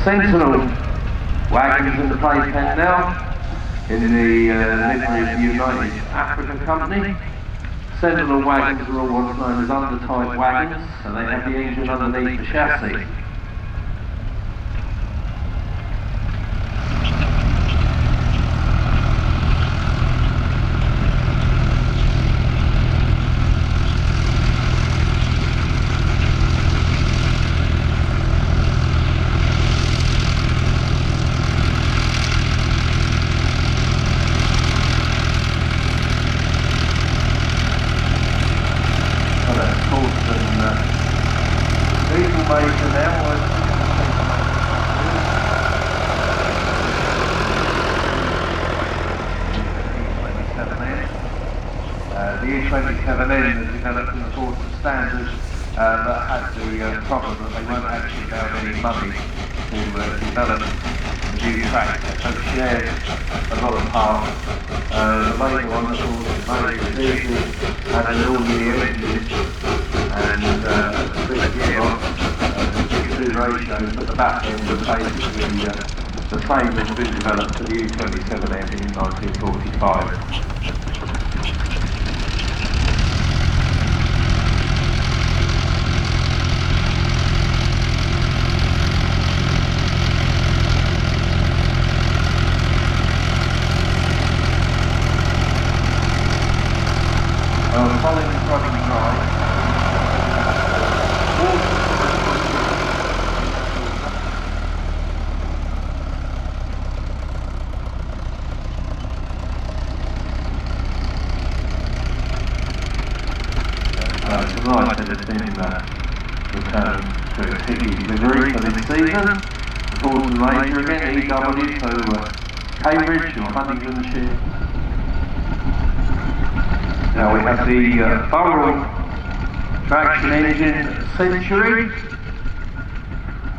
Sentinel wagons in the playpen now, in the livery of the United African Company. Sentinel wagons are all what's known as under-type wagons, and they have the engine underneath the chassis. The E27N was developed in accordance with standards, but had the problem that they weren't actually about any money to develop the new tractor, so it shares a lot of parts. The later one was all made vehicles and an all-new engine and a big gearbox, 2 ratios, but the back end was basically the same as been developed for the E27N in 1945. Following the running drive, tonight it has been returned to its Hickey livery for this season. The Warden Ranger again, EW, so Cambridge or Huntingdonshire. Now we have the Burrell traction engine Century,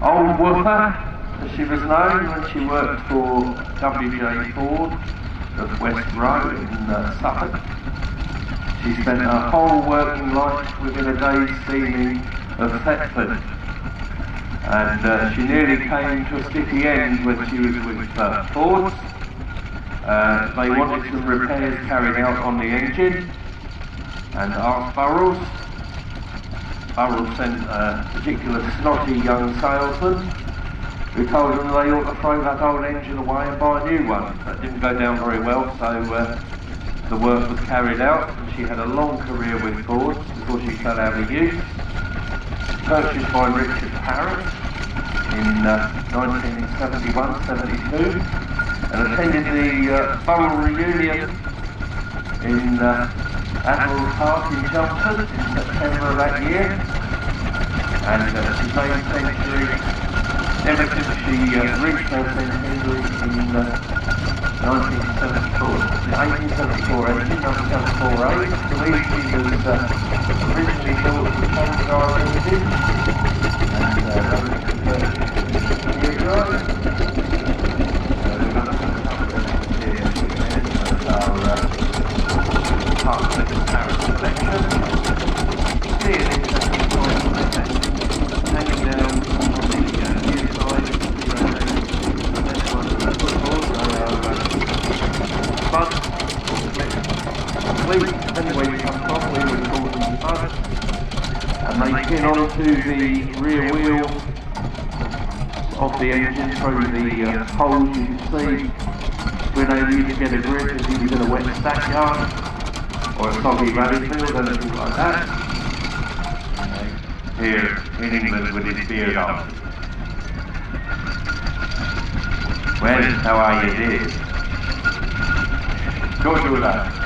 Old Warden, as she was known when she worked for W.J. Ford of West Row in Suffolk. She spent her whole working life within a day's steaming of Thetford, and she nearly came to a sticky end when she was with Ford. They wanted some repairs carried out on the engine and asked Burrell. Burrell sent a particular snotty young salesman who told them they ought to throw that old engine away and buy a new one. That didn't go down very well, so the work was carried out, and she had a long career with Ford before she fell out of use. Purchased by Richard Parrott in 1971-72 and attended the Burrell reunion in Admiral Park in Chelmsford in September of that year, and she's named Century ever since she reached her centenary in 1874 engine, number 748. I believe she was originally built with the Cangar engine, and that was converted to the year ago. We've got some part of the Paris collection. See it interesting point on this engine, hanging down on the new side of the next one to the footboard. Bud, depending where you come from, we would call them buds, and they pin onto the rear wheel of the engine through the holes you can see. When they used to get a grip if he was in a wet stackyard or a soggy rally field, anything like that. Here in England with his beard on. Well, how are you, dear? Go do that.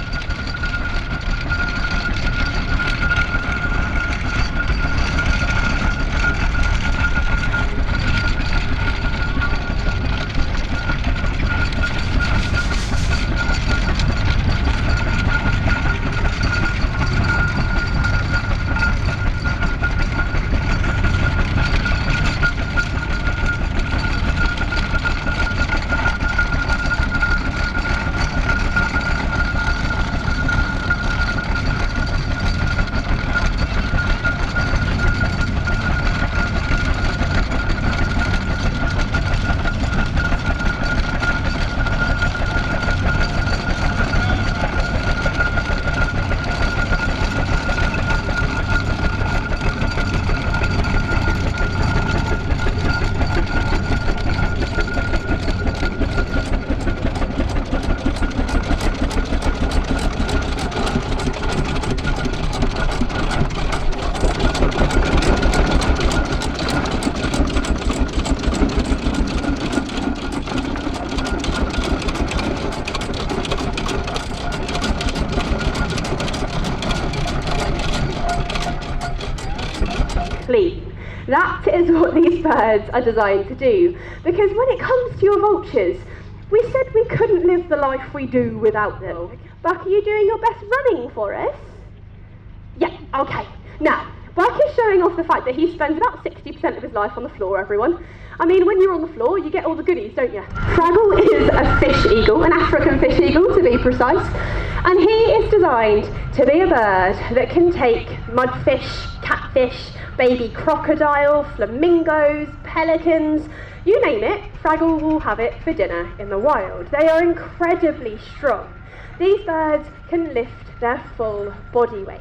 is what these birds are designed to do. Because when it comes to your vultures, we said we couldn't live the life we do without them. Buck, are you doing your best running for us? Yeah, okay. Now, Buck is showing off the fact that he spends about 60% of his life on the floor, everyone. I mean, when you're on the floor, you get all the goodies, don't you? Fraggle is a fish eagle, an African fish eagle to be precise, and he is designed to be a bird that can take mudfish, catfish, baby crocodile, flamingos, pelicans, you name it, Fraggle will have it for dinner in the wild. They are incredibly strong. These birds can lift their full body weight.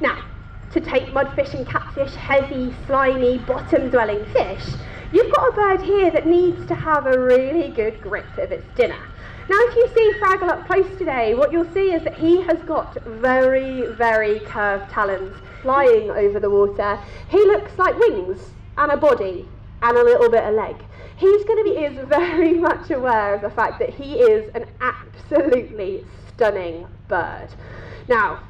Now, to take mudfish and catfish, heavy, slimy, bottom-dwelling fish, you've got a bird here that needs to have a really good grip of its dinner. Now, if you see Fraggle up close today, what you'll see is that he has got very, very curved talons flying over the water. He looks like wings and a body and a little bit of leg. Is very much aware of the fact that he is an absolutely stunning bird. Now,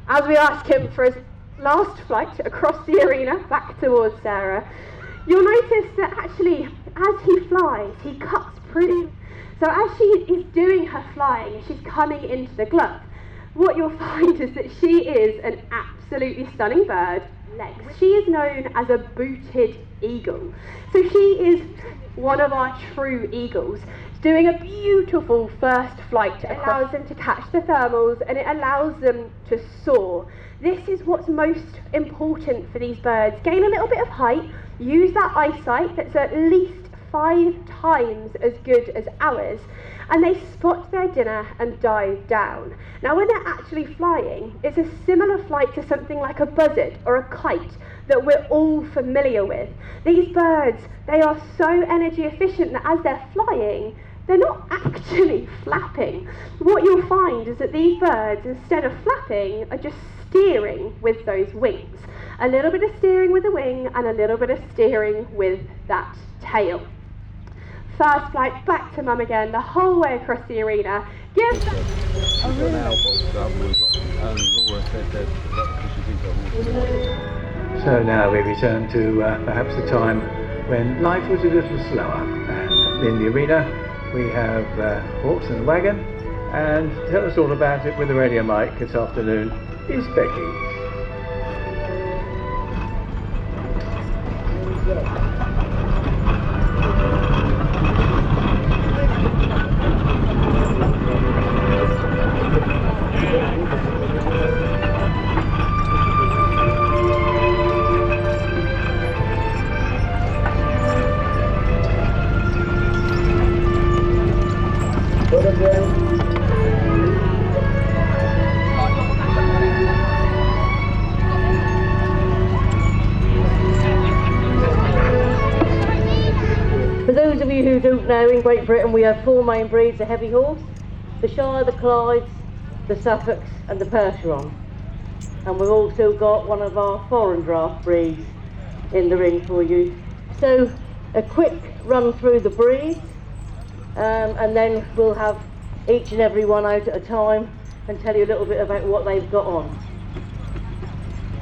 as we ask him for his last flight across the arena back towards Sarah, you'll notice that actually as he flies, he cuts pretty. So as she is doing her flying and she's coming into the glove, what you'll find is that she is an absolutely stunning bird. Legs. She is known as a booted eagle. So she is one of our true eagles, doing a beautiful first flight. It allows them to catch the thermals and it allows them to soar. This is what's most important for these birds. Gain a little bit of height, use that eyesight that's at least 5 times as good as ours, and they spot their dinner and dive down. Now when they're actually flying, it's a similar flight to something like a buzzard or a kite that we're all familiar with. These birds, they are so energy efficient that as they're flying, they're not actually flapping. What you'll find is that these birds, instead of flapping, are just steering with those wings. A little bit of steering with the wing and a little bit of steering with that tail. First flight back to mum again, the whole way across the arena. Give that. So now we return to perhaps the time when life was a little slower, and in the arena we have horse and wagon, and to tell us all about it with the radio mic this afternoon is Becky. For those of you who don't know, in Great Britain we have 4 main breeds of heavy horse: the Shire, the Clydes, the Suffolks and the Percheron. And we've also got one of our foreign draft breeds in the ring for you. So a quick run through the breeds, and then we'll have each and every one out at a time and tell you a little bit about what they've got on.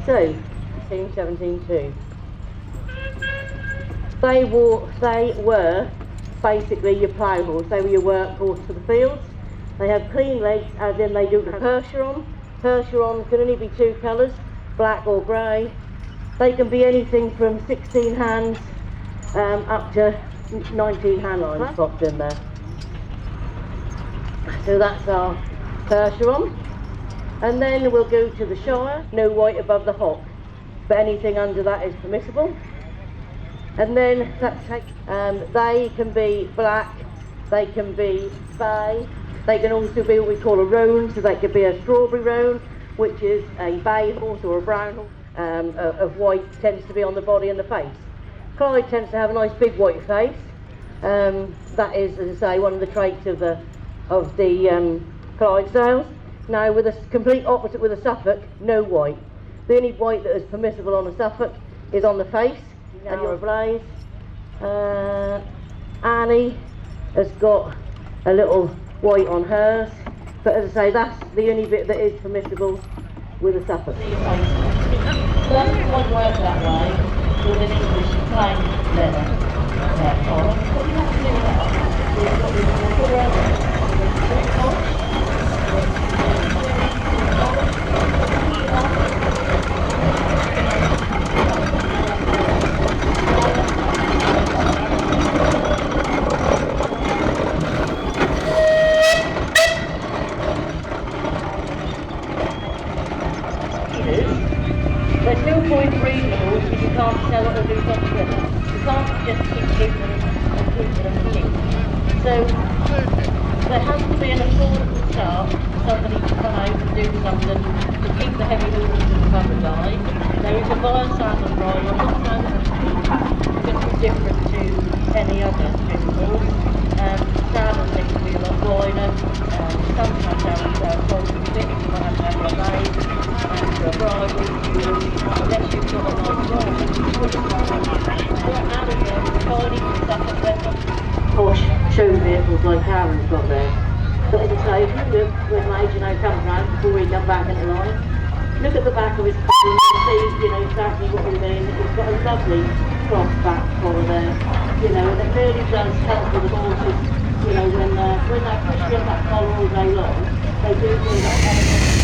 So, 17-2. They were basically your plough horse. They were your workhorse for the fields. They have clean legs, as in they do the Percheron. Percherons can only be 2 colours, black or grey. They can be anything from 16 hands up to 19 hand lines popped in there. So that's our Percheron. And then we'll go to the Shire. No white above the hock, but anything under that is permissible. And then they can be black, they can be bay, they can also be what we call a roan, so they could be a strawberry roan, which is a bay horse or a brown horse. Of white tends to be on the body and the face. Clyde tends to have a nice big white face. That is, as I say, one of the traits of the Clydesdales. Now, with a complete opposite with a Suffolk, no white. The only white that is permissible on a Suffolk is on the face. And your Blaze. Annie has got a little white on hers, but as I say, that's the only bit that is permissible with a Suffolk. Doesn't quite work that way. with an English fine leather on. What you have to do now is put around they're still point reasonable because you can't sell it or do something with them. You can't just keep keeping them and keeping them and keep. So there has to be an affordable start for somebody to come out and do something to keep the heavy haulers in the cover line. There is a bio-salmon rider. I'm not trying to just be different to any other vehicles. Salmon things to be a lot wider. Sometimes salmon falls to stick, you might have to have a blade and a bridle, unless you've got a nice ride. What out of there is tiny stuff at better posh show vehicles like Karen's got there. But as I say, if you look when Major now comes round before we come back into line, look at the back of his car and you see, you know, exactly what we mean. It's got a lovely cross back collar there, you know, and it really does help with the horses, you know, when they're pushing up that collar all day long, they do feel that element.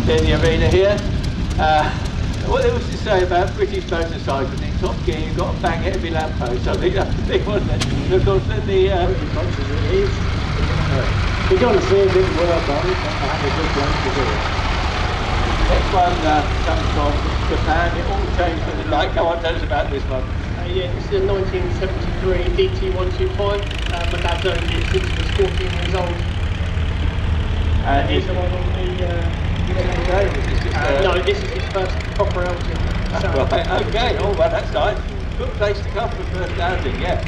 In the arena here. What there was to say about British motorcycling in top gear, you've got to bang it every lamppost. I think that's the thing, wasn't it? And of course, then the we've got a fair bit of work on it, but I had a good one to do it. next one comes from Japan, it all changed in the night. Come on, tell us about this one. Yeah, this is a 1973 DT125. My dad's owned it since he was 14 years old. Here's the one on the... no, this is his first proper outing. Right, okay, oh well, that's nice. Good place to come for first outing, yeah.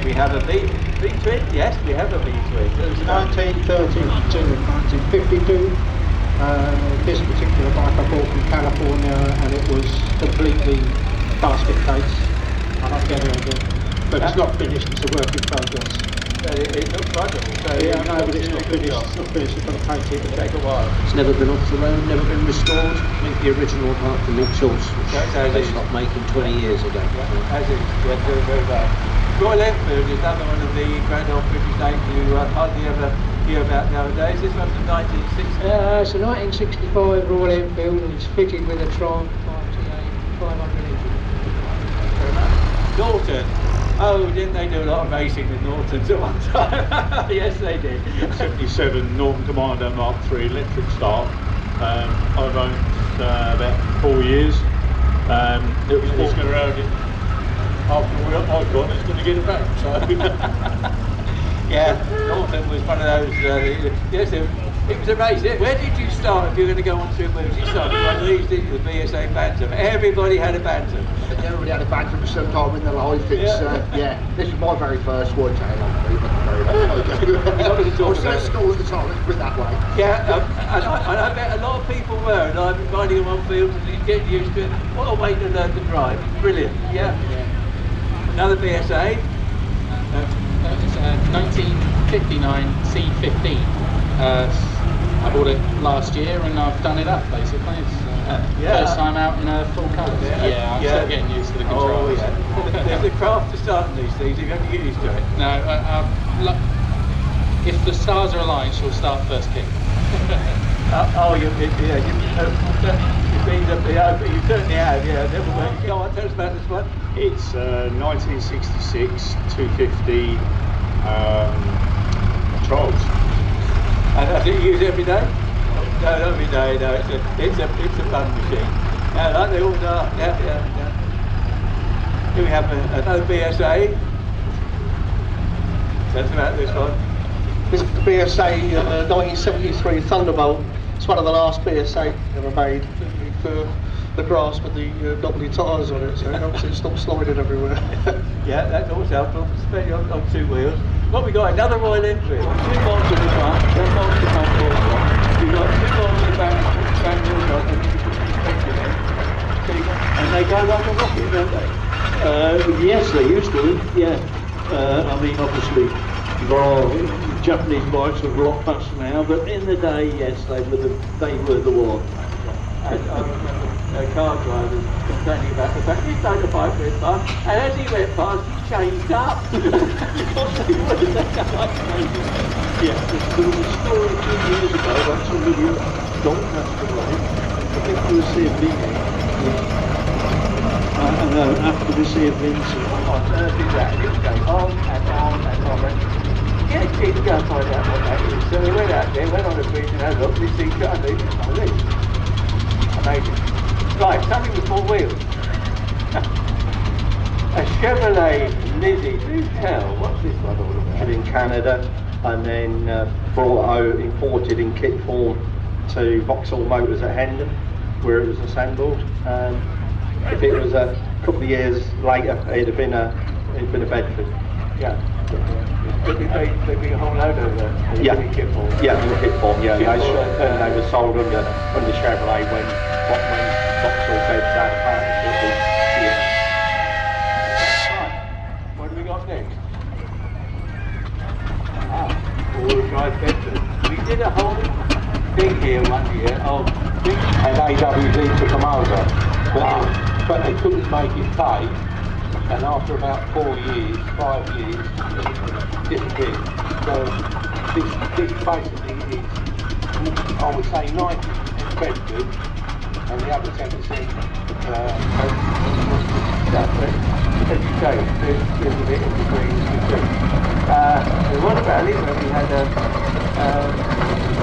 We have a V-twin, yes, we have a V-twin. 1932 to 1952. This particular bike I bought from California, and it was completely basket case. I like the idea of it, but it's not finished. It's a work in progress. It looks wonderful. So Yeah, I know, but it's not finished. It's not finished. It's going to paint it. It'll take a while. It's never been off the road, never been restored. I think the original apart from the exhaust, That's as they is. stopped making 20 years ago. As is, yeah, doing very well. Royal Enfield is another one of the grand old British names you hardly ever hear about nowadays. This one's from 1960. It's a 1965 Royal Enfield, and it's fitted with a Tron 500 engine. Very much. Norton. Oh, didn't they do a lot of racing with Nortons at one time? Yes, they did. 77 Norton Commander Mark III electric start. I've owned about 4 years. It was walking around it after I've gone, it's going to get it back. So. Yeah, Norton was one of those. Yes, it was a race. Where did you start if you were going to go on two moves? You started with one of these, didn't you? The BSA Bantam. Everybody had a Bantam. Everybody had a Bantam sometime in their life. It's, this is my very first one. I was at school at the time, let's put it that way. Yeah, and I bet a lot of people were, and I've been riding them on fields and getting used to it. What a way to learn to drive. Brilliant, yeah. Another BSA. It's a 1959 C15. I bought it last year and I've done it up basically. It's first time out in a full colour. Yeah, I'm still getting used to the controls. Oh, yeah. There's the craft to starting these things, you have to get used to it. No, if the stars are aligned, she'll start first kick. You certainly have, yeah. Never mind. Go on, tell us about this one. It's 1966 250 trials. And I think you use it every day? No, not every day, no. It's a fun machine. Yeah, like they all are. Yeah. Here we have another BSA. Tell us about this one. This is the BSA 1973 Thunderbolt. It's one of the last BSA ever made for the grass with the knobbly tyres on it, so it helps it stop sliding everywhere. Yeah, that's also helpful, especially on two wheels. What we got? Another Royal Enfield. 2 miles to the front, 10 miles to the front door. You've got 2 miles to the back wheels on, and you put the suspension in. And they go like a rocket, don't they? Yes, they used to, yeah. I mean, obviously, Japanese bikes have a lot faster now, but in the day, yes, they were the one. And I remember car drivers complaining about the fact he'd taken a bike for his fun, and as he went past, he changed up. Yeah, there was a story 2 years ago about somebody who Doncaster Way, I think it was Sea of Lincoln, after the Sea of Lincoln. On earth is that? It was going on and on and on. Get a kid to go and find out what that is. So we went out there, went on the bridge and had a look, this thing got underneath some of this. Amazing. Right, something with 4 wheels. A Chevrolet Lizzie, do tell, what's this one all about? In Canada, and then imported in kit form to Vauxhall Motors at Hendon, where it was assembled. If it was a couple of years later, it'd have been a Bedford. Yeah. There'd be a whole load of in kit form. Yeah, in the kit form, yeah. They were sold under Chevrolet when Vauxhall Beds had a partnership with Right, what do we got next? All drive Bedford. We did a whole thing here one year of and AWD took them over, but they couldn't make it pay, and after about 5 years, it disappeared. So this basically is, I would say 90% Bedford, and the other 10% as you say, there's a bit in between the two. What about it when we had a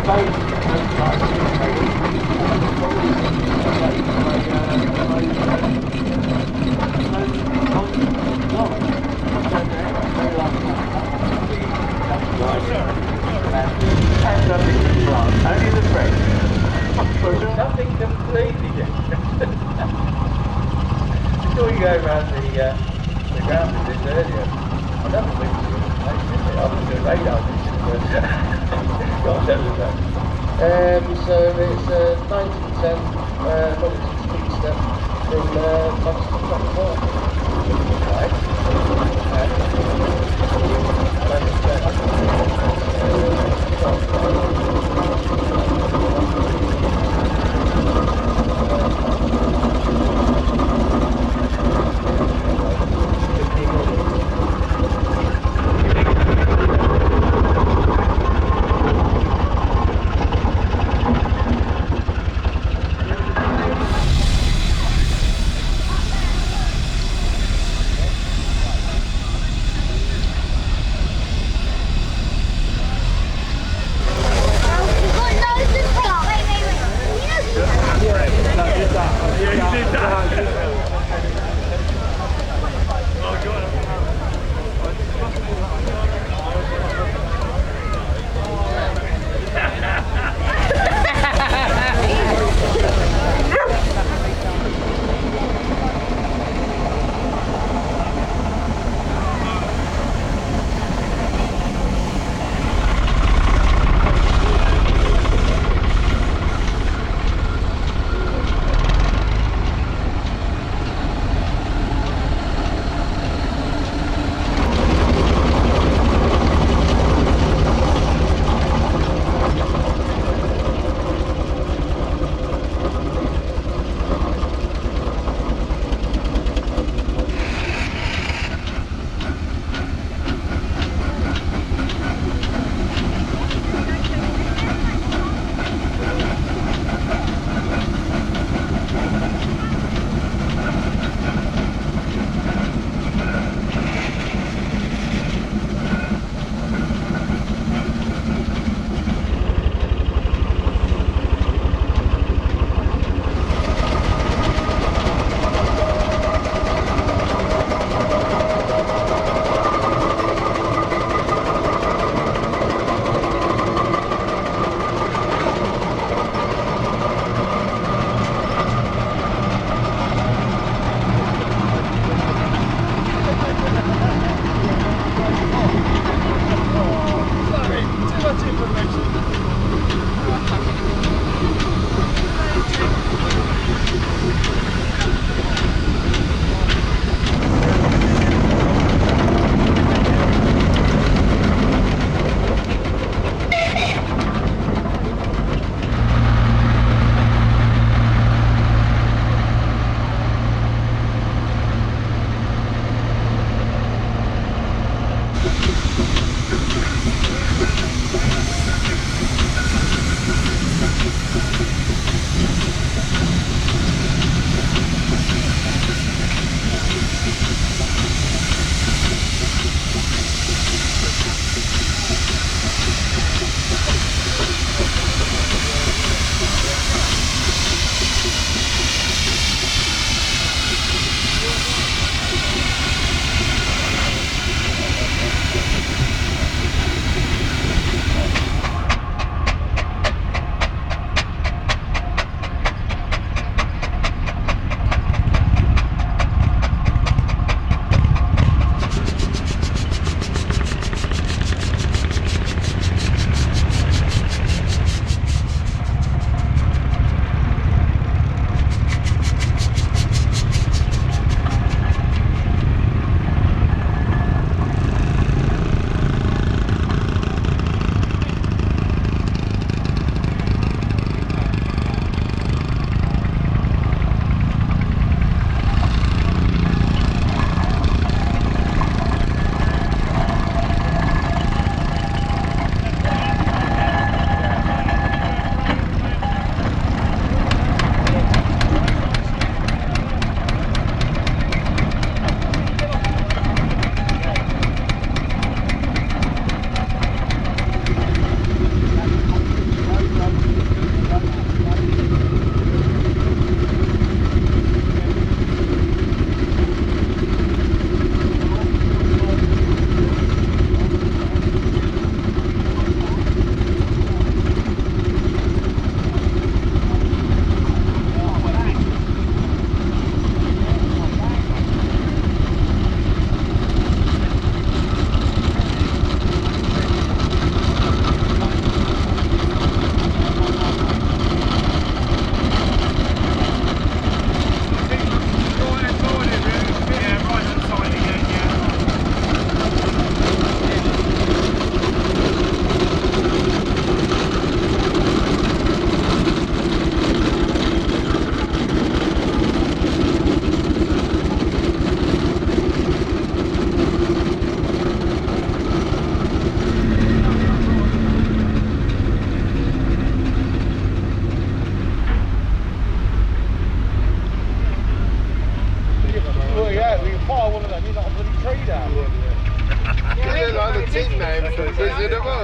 space radar mission, but can't tell us that. So it's 90% multi speedster from Manchester Right.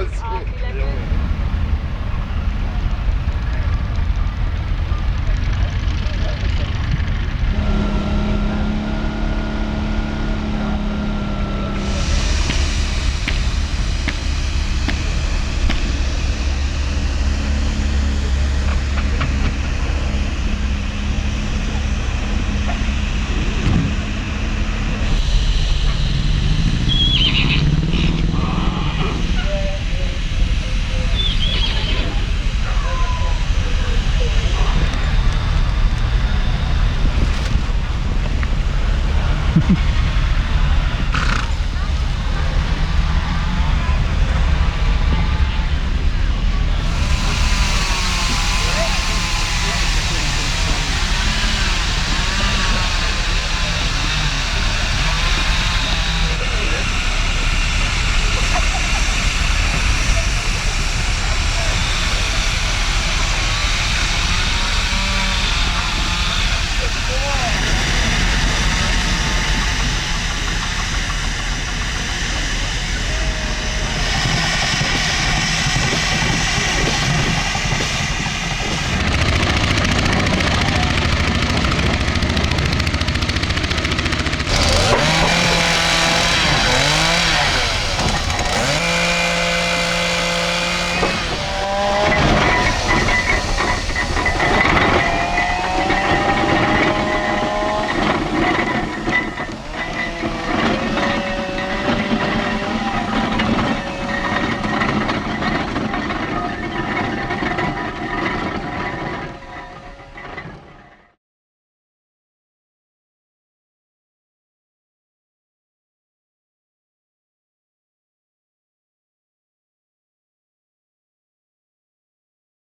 was.